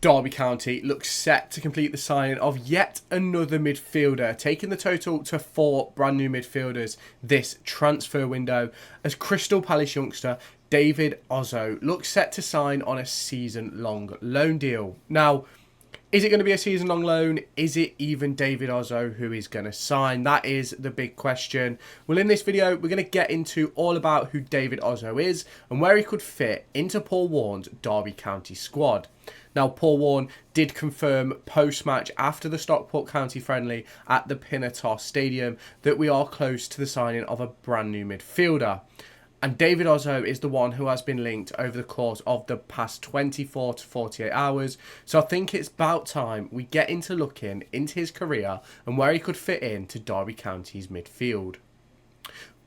Derby County looks set to complete the signing of yet another midfielder, taking the total to 4 brand new midfielders this transfer window, as Crystal Palace youngster David Ozoh looks set to sign on a season-long loan deal. Now, is it going to be a season-long loan? Is it even David Ozoh who is going to sign? That is the big question. Well, in this video, we're going to get into all about who David Ozoh is and where he could fit into Paul Warne's Derby County squad. Now, Paul Warne did confirm post-match after the Stockport County friendly at the Pinnatos Stadium that we are close to the signing of a brand new midfielder. And David Ozoh is the one who has been linked over the course of the past 24 to 48 hours. So I think it's about time we get into looking into his career and where he could fit into Derby County's midfield.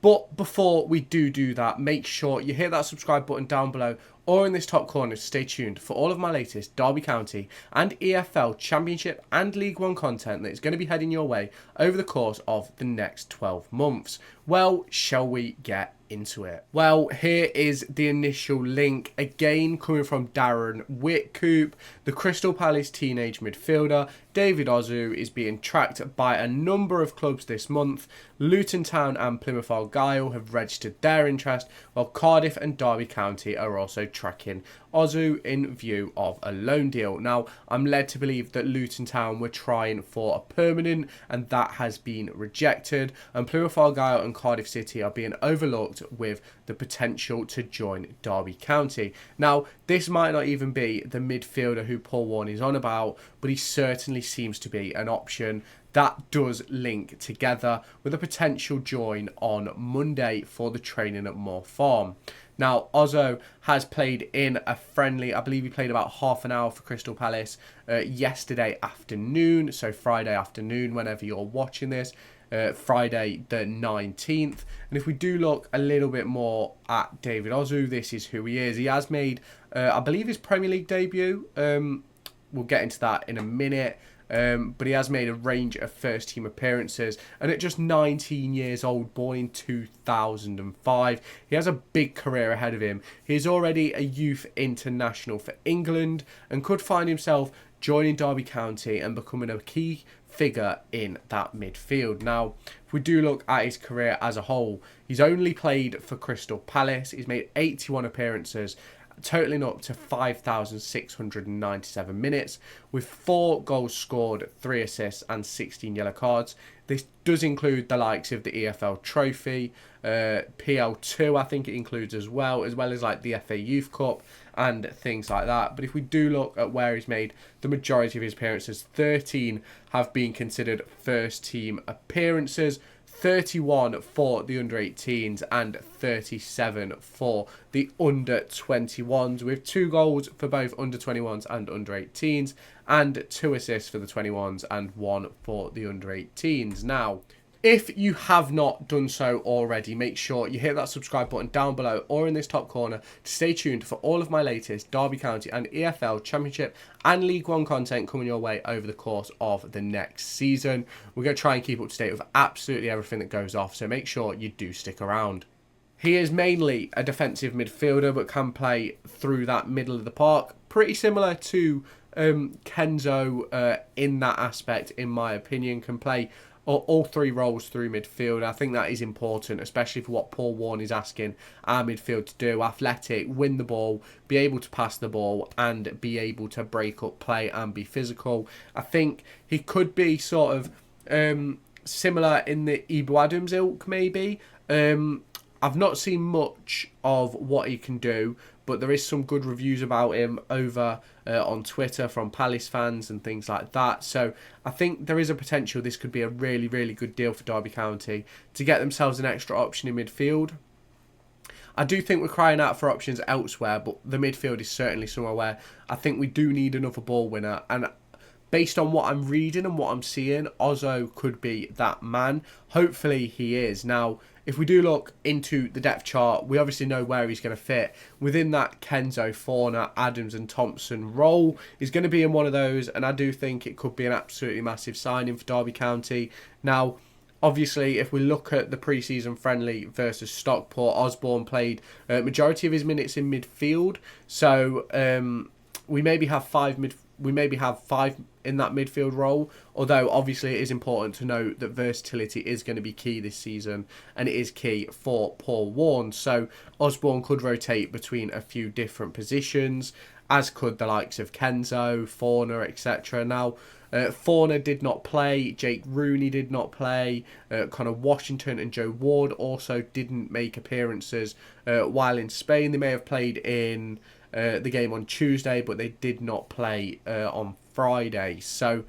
But before we do that, make sure you hit that subscribe button down below or in this top corner to stay tuned for all of my latest Derby County and EFL Championship and League One content that is going to be heading your way over the course of the next 12 months. Well, shall we get into it? Well, here is the initial link, again coming from Darren Whitcoop. The Crystal Palace teenage midfielder David Ozoh is being tracked by a number of clubs this month. Luton Town and Plymouth Argyle have registered their interest, while Cardiff and Derby County are also tracking Ozoh in view of a loan deal. Now, I'm led to believe that Luton Town were trying for a permanent and that has been rejected, and Plymouth Argyle and Cardiff City are being overlooked with the potential to join Derby County. Now, this might not even be the midfielder who Paul Warne is on about, but he certainly seems to be an option that does link together with a potential join on Monday for the training at Moor Farm. Now, Ozoh has played in a friendly, I believe he played about half an hour for Crystal Palace yesterday afternoon, so Friday afternoon whenever you're watching this, Friday the 19th. And if we do look a little bit more at David Ozoh, this is who he is. He has made, I believe, his Premier League debut. We'll get into that in a minute. But he has made a range of first team appearances, and at just 19 years old, born in 2005, he has a big career ahead of him. He is already a youth international for England and could find himself joining Derby County and becoming a key figure in that midfield. Now, if we do look at his career as a whole, he's only played for Crystal Palace. He's made 81 appearances, totaling up to 5,697 minutes, with 4 goals scored, 3 assists and 16 yellow cards. This does include the likes of the EFL Trophy, PL2 I think it includes as well as like the FA Youth Cup and things like that. But if we do look at where he's made the majority of his appearances, 13 have been considered first team appearances, 31 for the under-18s and 37 for the under-21s, with 2 goals for both under-21s and under-18s and 2 assists for the 21s and 1 for the under-18s. Now, if you have not done so already, make sure you hit that subscribe button down below or in this top corner to stay tuned for all of my latest Derby County and EFL Championship and League One content coming your way over the course of the next season. We're going to try and keep up to date with absolutely everything that goes off, so make sure you do stick around. He is mainly a defensive midfielder but can play through that middle of the park, pretty similar to Kenzo in that aspect, in my opinion. Can play all 3 roles through midfield. I think that is important, especially for what Paul Warne is asking our midfield to do. Athletic, win the ball, be able to pass the ball, and be able to break up play and be physical. I think he could be sort of similar in the Ibu Adams ilk, maybe. I've not seen much of what he can do, but there is some good reviews about him over on Twitter from Palace fans and things like that. So I think there is a potential this could be a really, really good deal for Derby County to get themselves an extra option in midfield. I do think we're crying out for options elsewhere, but the midfield is certainly somewhere where I think we do need another ball winner. And based on what I'm reading and what I'm seeing, Ozoh could be that man. Hopefully he is. Now, if we do look into the depth chart, we obviously know where he's going to fit. Within that Kenzo, Forner, Adams and Thompson role, he's going to be in one of those, and I do think it could be an absolutely massive signing for Derby County. Now, obviously, if we look at the pre-season friendly versus Stockport, Osborne played majority of his minutes in midfield, so we maybe have five we maybe have 5 in that midfield role, although obviously it is important to note that versatility is going to be key this season, and it is key for Paul Warne. So Osborne could rotate between a few different positions, as could the likes of Kenzo, Warne, etc. Now, Warne did not play, Jake Rooney did not play, Connor Washington and Joe Ward also didn't make appearances while in Spain. They may have played in the game on Tuesday, but they did not play on Friday. So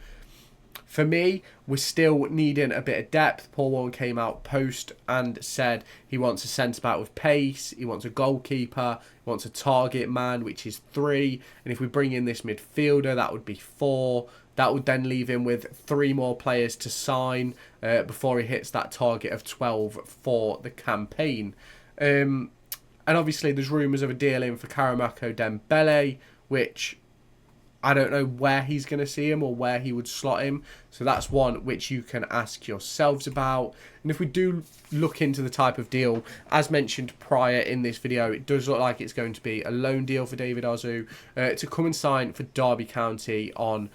for me, we're still needing a bit of depth. Paul Warne came out post and said he wants a centre-back with pace, he wants a goalkeeper, he wants a target man, which is 3, and if we bring in this midfielder, that would be 4. That would then leave him with 3 more players to sign before he hits that target of 12 for the campaign. And obviously there's rumours of a deal in for Karamako Dembele, which I don't know where he's going to see him or where he would slot him. So that's one which you can ask yourselves about. And if we do look into the type of deal, as mentioned prior in this video, it does look like it's going to be a loan deal for David Ozoh to come and sign for Derby County on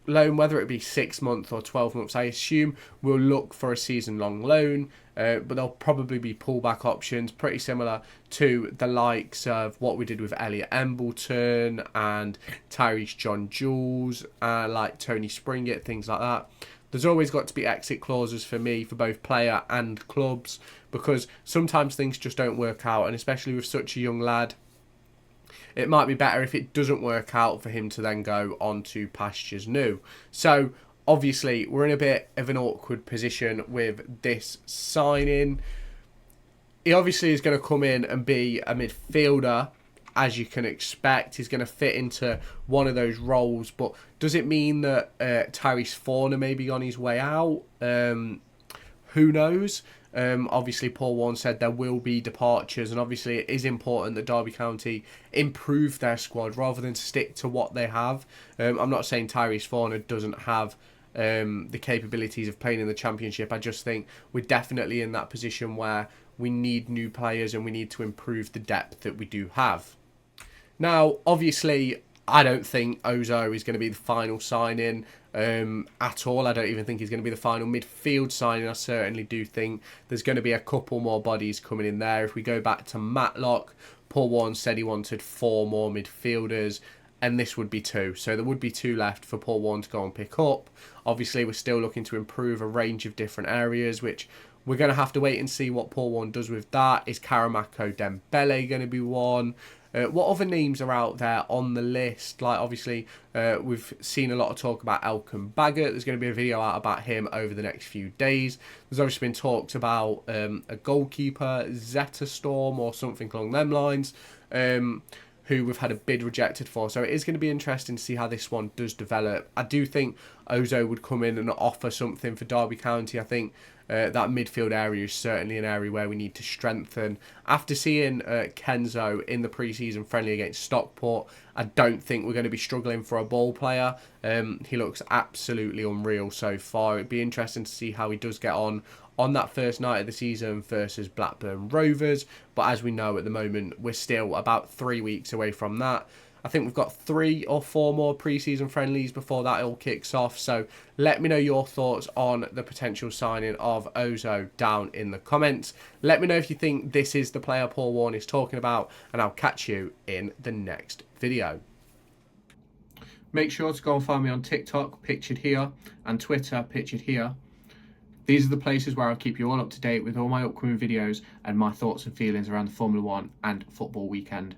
loan, whether it be 6 months or 12 months. I assume we'll look for a season-long loan, but there'll probably be pullback options, pretty similar to the likes of what we did with Elliot Embleton and Tyrese John Jules, like Tony Springett, things like that. There's always got to be exit clauses for me, for both player and clubs, because sometimes things just don't work out, and especially with such a young lad, it might be better if it doesn't work out for him to then go on to pastures new. So obviously we're in a bit of an awkward position with this signing. He obviously is going to come in and be a midfielder, as you can expect. He's going to fit into one of those roles, but does it mean that Tyrese Warne may be on his way out? Who knows? Obviously, Paul Warne said there will be departures, and obviously it is important that Derby County improve their squad rather than stick to what they have. I'm not saying Tyrese Warne doesn't have the capabilities of playing in the Championship. I just think we're definitely in that position where we need new players and we need to improve the depth that we do have. Now, obviously, I don't think Ozoh is going to be the final signing at all. I don't even think he's going to be the final midfield signing. I certainly do think there's going to be a couple more bodies coming in there. If we go back to Matlock, Paul Warne said he wanted 4 more midfielders, and this would be 2. So there would be 2 left for Paul Warne to go and pick up. Obviously, we're still looking to improve a range of different areas, which we're going to have to wait and see what Paul Warne does with that. Is Karamako Dembele going to be one? What other names are out there on the list? Like, obviously, we've seen a lot of talk about Elkan Baggott. There's going to be a video out about him over the next few days. There's obviously been talks about a goalkeeper, Zeta Storm, or something along them lines, who we've had a bid rejected for. So it is going to be interesting to see how this one does develop. I do think Ozoh would come in and offer something for Derby County. I think that midfield area is certainly an area where we need to strengthen. After seeing Kenzo in the pre-season friendly against Stockport, I don't think we're going to be struggling for a ball player. He looks absolutely unreal so far. It'd be interesting to see how he does get on that first night of the season versus Blackburn Rovers. But as we know at the moment, we're still about 3 weeks away from that. I think we've got 3 or 4 more pre-season friendlies before that all kicks off. So let me know your thoughts on the potential signing of Ozoh down in the comments. Let me know if you think this is the player Paul Warne is talking about, and I'll catch you in the next video. Make sure to go and find me on TikTok, pictured here, and Twitter, pictured here. These are the places where I'll keep you all up to date with all my upcoming videos and my thoughts and feelings around the Formula 1 and football weekend.